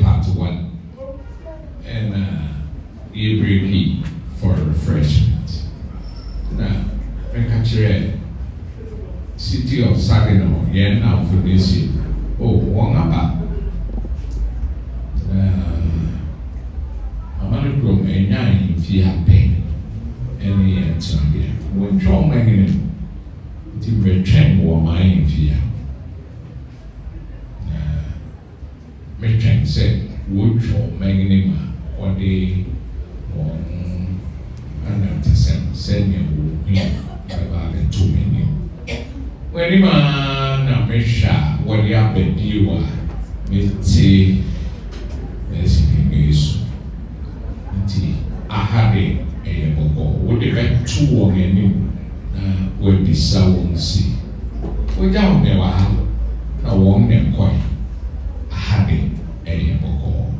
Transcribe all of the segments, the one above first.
part 1 and you break for refreshment. Now, Citi of Saginaw, now for this year. One about Amanokromhene if you have pain. Any answer here. When John Magnin, the return war mine fear. Merchant said, would John Magnin one day on another send you about the 2 million. When you man, Mesha, what you have been you are, say, as you I had a boko. Would you get 2 on your will be so see. We don't never have a woman quite. I had a boko.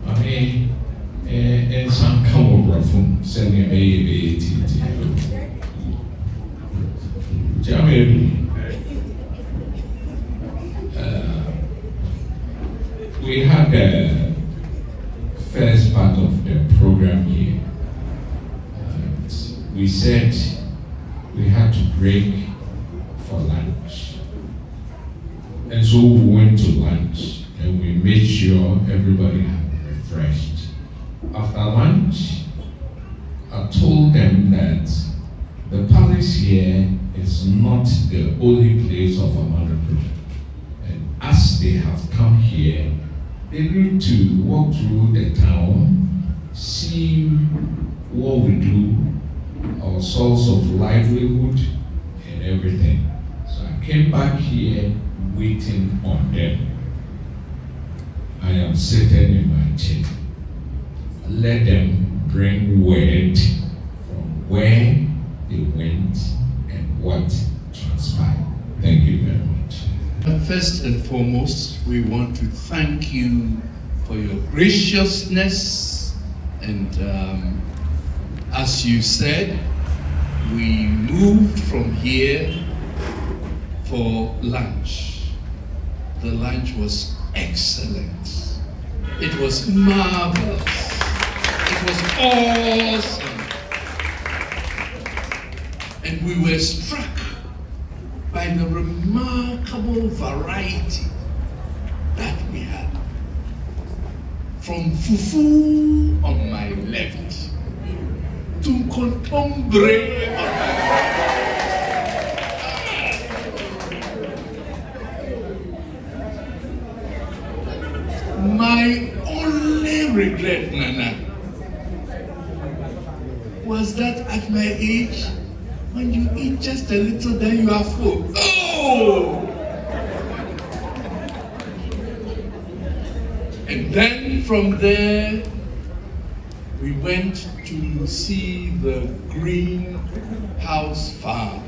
I mean, and some come over from sending a baby. We had the first part of the program here. We said we had to break for lunch. And so we went to lunch and we made sure everybody had refreshed. After lunch, I told them that the palace here is not the only place of Amanokromhene. And as they have come here, they need to walk through the town, see what we do, our source of livelihood, and everything. So I came back here waiting on them. I am sitting in my chair. Let them bring word from where they went and what transpired. Thank you very much. First and foremost, we want to thank you for your graciousness, and as you said, we moved from here for lunch. The lunch was excellent. It was marvelous. It was awesome. And we were struck by the remarkable variety that we had. From fufu on my left to concombre on my right. My only regret, Nana, was that at my age, when you eat just a little, then you are full. Oh! And then from there, we went to see the greenhouse farm.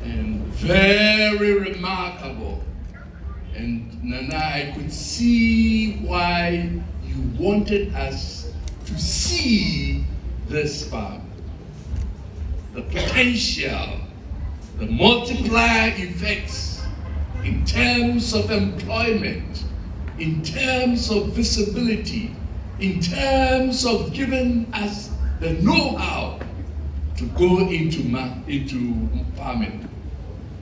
And very remarkable. And Nana, I could see why you wanted us to see this farm. The potential, the multiplier effects in terms of employment, in terms of visibility, in terms of giving us the know-how to go into farming.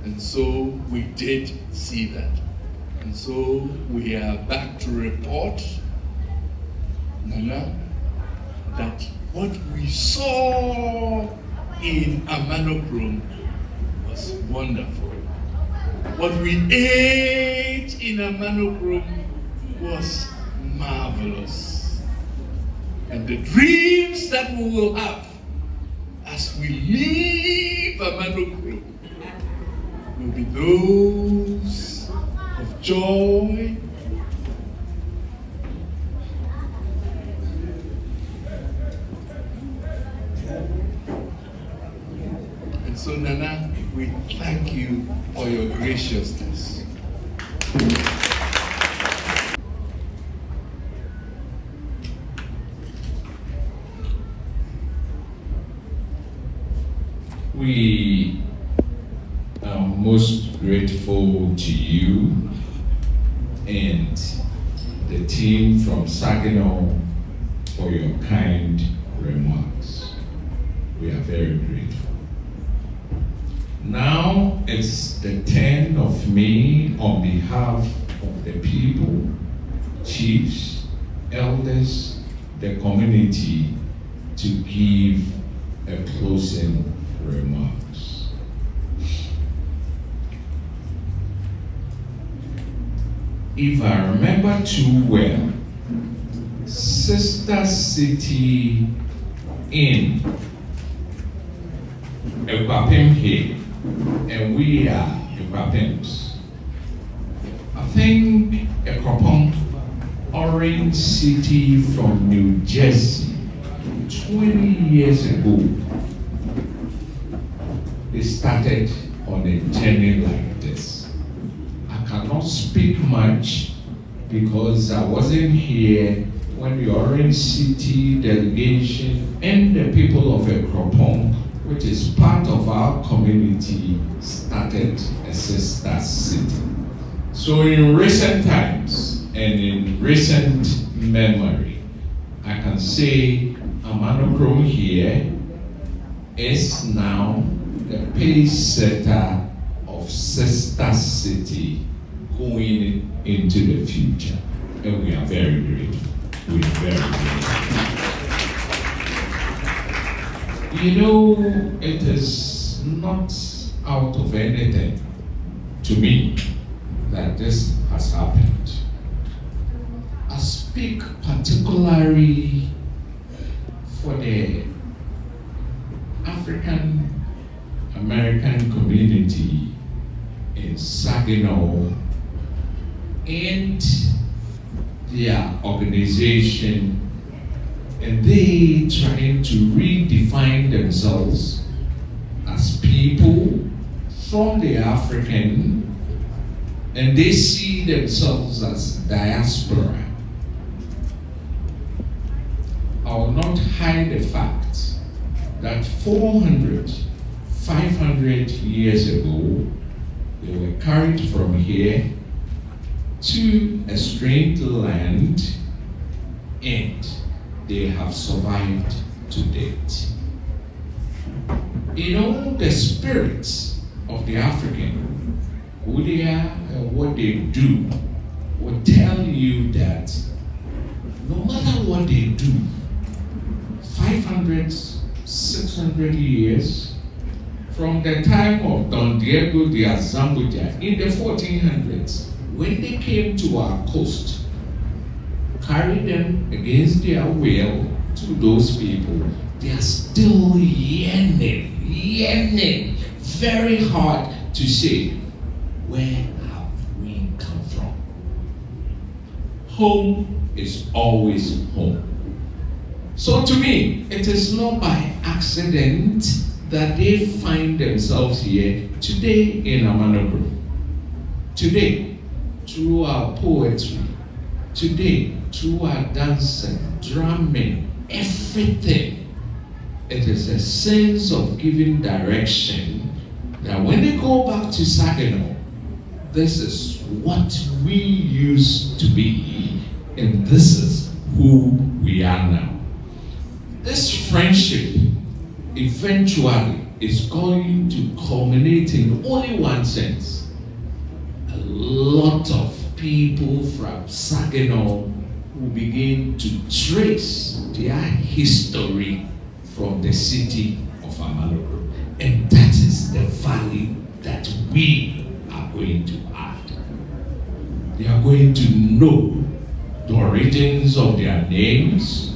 And so we did see that. And so we are back to report, Nana, that what we saw in Amanokrom was wonderful. What we ate in Amanokrom was marvelous. And the dreams that we will have as we leave Amanokrom will be those of joy, so Nana, we thank you for your graciousness. We I'm most grateful to you and the team from Saginaw for your kind remarks. We are very grateful. Now it's the turn of me on behalf of the people, chiefs, elders, the community to give a closing remarks. If I remember too well, Sister City in Akuapem here, and we are Akuapems. I think Akuapem Orange City from New Jersey 20 years ago, they started on a journey like this. I cannot speak much because I wasn't here when the Orange City delegation and the people of Akuapem, which is part of our community, started a sister city. So in recent times and in recent memory, I can say Amanokrom here is now the pace setter of sister city going into the future. And we are very grateful. We are very grateful. You know, it is not out of anything to me that this has happened. I speak particularly for the African American community in Saginaw and their organization, and they trying to redefine themselves as people from the African, and they see themselves as diaspora. I will not hide the fact that 400, 500 years ago, they were carried from here to a strange land, and they have survived to date. You know, the spirits of the African, who they are and what they do, will tell you that no matter what they do, 500, 600 years, from the time of Don Diego de Azambuja in the 1400s, when they came to our coast, carried them against their will to those people, they are still yearning very hard to say, where have we come from? Home is always home. So to me, it is not by accident that they find themselves here today in Amanokrom. Today, through our poetry, today, through our dancing, drumming, everything, it is a sense of giving direction that when they go back to Saginaw, this is what we used to be, and this is who we are now. This friendship eventually is going to culminate in only one sense. A lot of people from Saginaw will begin to trace their history from the city of Amanokrom. And that is the value that we are going to add. They are going to know the origins of their names,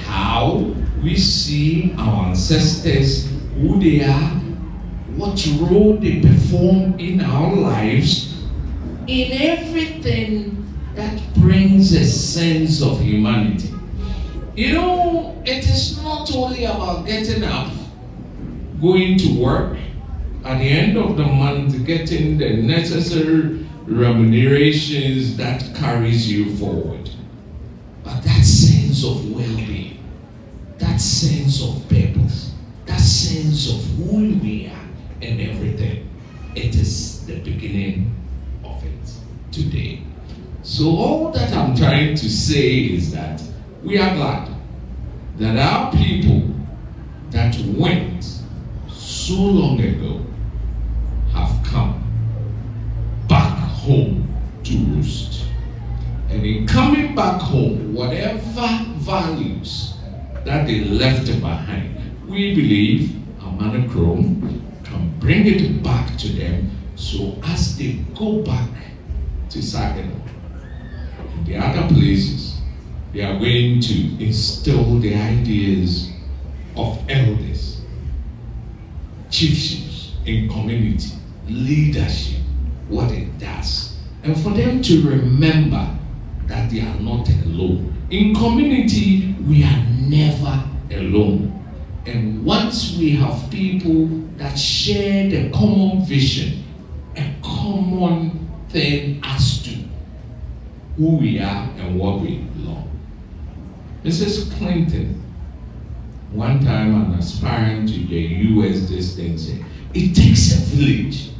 how we see our ancestors, who they are, what role they perform in our lives, in everything that brings a sense of humanity. You know, it is not only about getting up, going to work, at the end of the month, getting the necessary remunerations that carries you forward. But that sense of well-being, that sense of purpose, that sense of who we are and everything. it is the beginning of it today. So all that I'm trying to say is that we are glad that our people that went so long ago have come back home to roost. And in coming back home, whatever values that they left behind, we believe Amanokrom can bring it back to them, so as they go back to Saginaw and the other places, they are going to instill the ideas of elders, chiefships in community, leadership, what it does, and for them to remember that they are not alone. In community, we are never alone. And once we have people that share the common vision, a common thing as to who we are and what we belong. Mrs. Clinton, one time an aspirant to the US this thing said, it takes a village.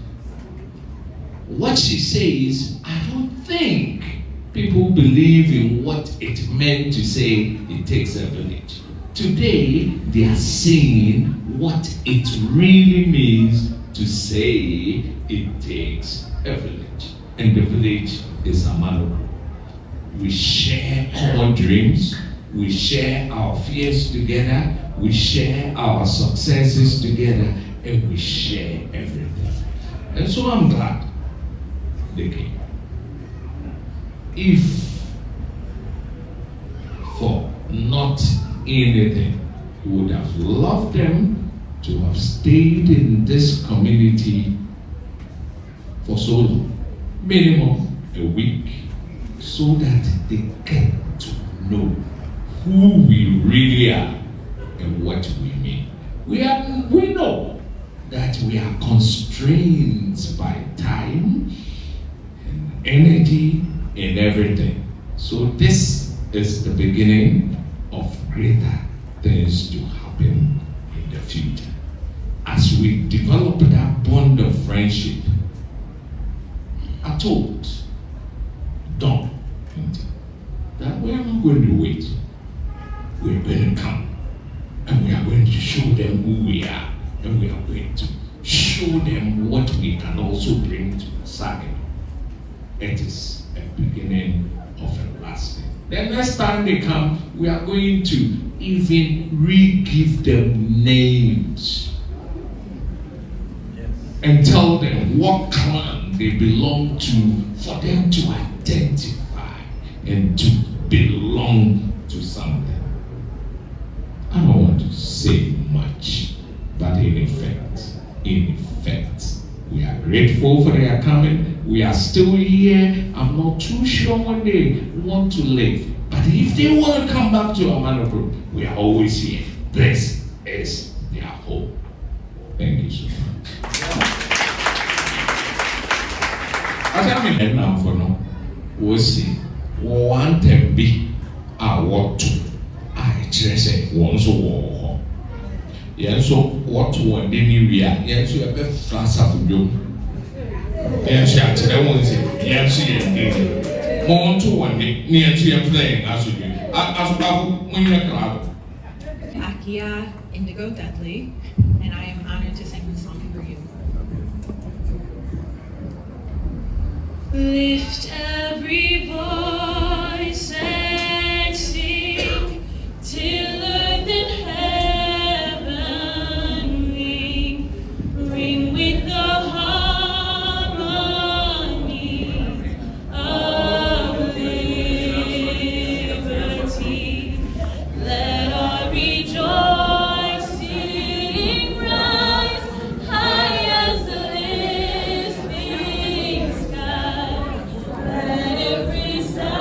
What she says, I don't think people believe in what it meant to say it takes a village. Today, they are saying what it really means to say it takes a village. And the village is Amanokrom. We share common dreams, we share our fears together, we share our successes together, and we share everything. And so I'm glad they came. If for not anything, we would have loved them to have stayed in this community for so long, minimum a week, so that they get to know who we really are and what we mean. We know that we are constrained by time and energy and everything. So this is the beginning of greater things to happen in the future. As we develop that bond of friendship, I told Don that we are not going to wait. We are going to come and we are going to show them who we are, and we are going to show them what we can also bring to Saginaw. It is a beginning of a lasting. The next time they come, we are going to even re-give them names and tell them what clan they belong to, for them to identify and to belong to something. I don't want to say much, but in effect, we are grateful for their coming. We are still here. I'm not too sure when they want to leave. But if they want to come back to Amanokrom, we are always here. This is their home. Thank you so much. I mean, now for now, we'll see. One time be our what to. I just say, one so war. Yes, so what one day we are. Yes, you have a flash of you. Yes, you are to the one say, yes, you are. More to one day, near to your playing as you do. As when you're crowd. Akia Indigo Dudley, and I am honored to sing this song for you. Lift every voice and sing till earth and heaven ring with the harmony of liberty. Let our rejoicing rise high as the listening sky. Let every sound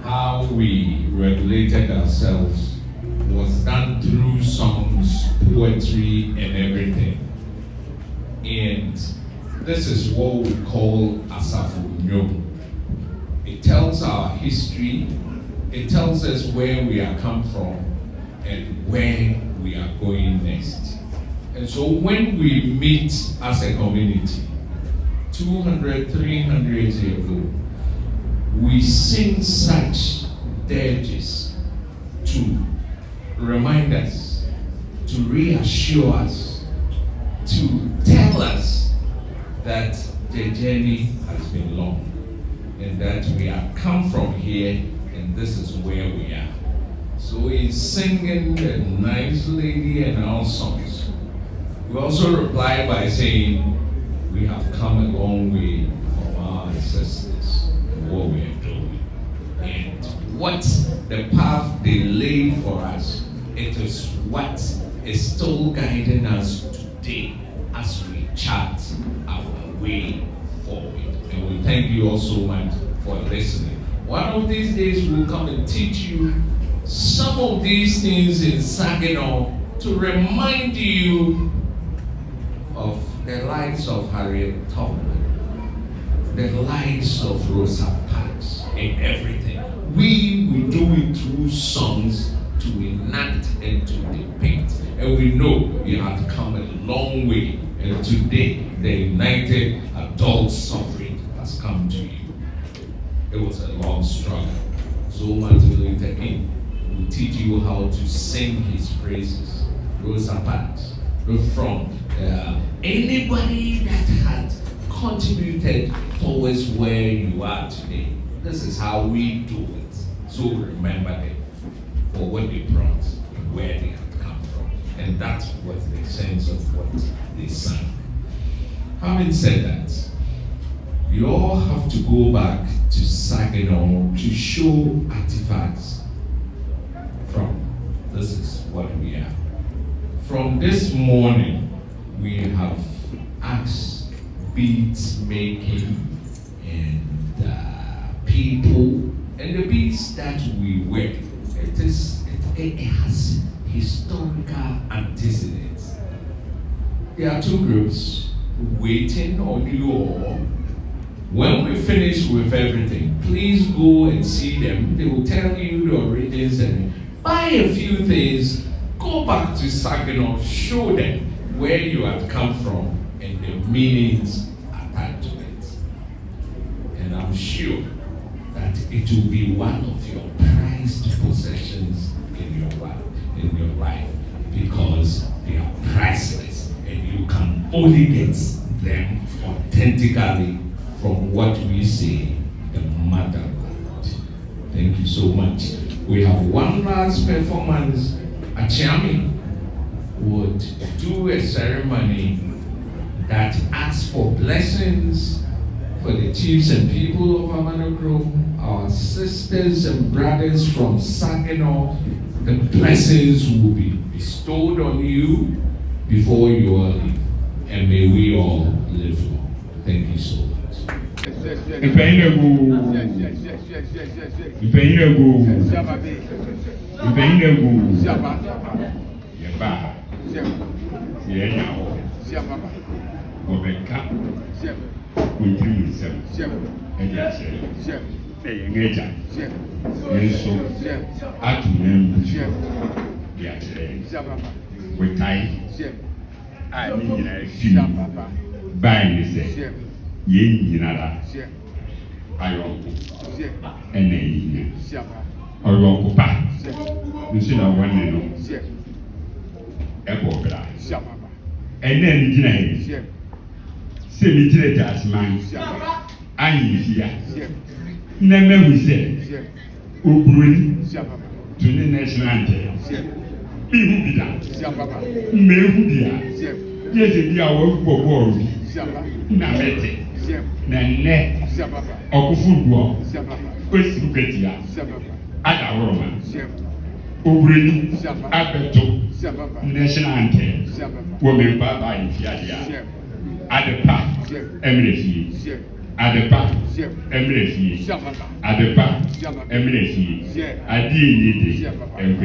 How we regulated ourselves was done through songs, poetry, and everything. And this is what we call Asafunyo. It tells our history, it tells us where we are come from and where we are going next. And so when we meet as a community, 200, 300 years ago, we sing such dirges to remind us, to reassure us, to tell us that the journey has been long and that we have come from here and this is where we are. So in singing the Nice Lady and our songs, we also reply by saying we have come a long way from our ancestors and what we are doing. And what the path they laid for us, it is what is still guiding us today as we chart our way forward. And we thank you all so much for listening. One of these days we'll come and teach you some of these things in Saginaw to remind you of the lives of Harriet Tubman, the lives of Rosa Parks, and everything. We will do it through songs to enact and to depict. And we know you have come a long way. And today, the United Adult Suffrage has come to you. It was a long struggle. So Martin Luther King will teach you how to sing his praises. Rosa Parks, from anybody that had contributed towards where you are today. This is how we do it. So remember them for what they brought and where they had come from. And that was the sense of what they sang. Having said that, you all have to go back to Saginaw to show artifacts from. This is what we are. From this morning, we have asked beads making and people, and the beads that we wear. It has historical antecedents. There are two groups waiting on you all. When we finish with everything, please go and see them. They will tell you the origins and buy a few things. Go back to Saginaw, show them where you have come from and the meanings attached to it. And I'm sure that it will be one of your prized possessions in your life, because they are priceless and you can only get them authentically from what we say, the motherland. Thank you so much. We have one last performance. Achiami would do a ceremony that asks for blessings for the chiefs and people of Amanokrom, our sisters and brothers from Saginaw. The blessings will be bestowed on you before you all leave, and may we all live long. Thank you so much. And then you know, say me to the Jasmine, I here. Never we say, Ubri to the national anthem. Be who be that, may who be that. Yes, if you are work for war, Namete, Nane, Okufu, Osim Kwatia, Ada Roman, Ubri, Abeto, national anthem, women Baba in Fiadia, Adepa, Emirates, Adepa, Emirates, Adepa, Emirates, Adi, and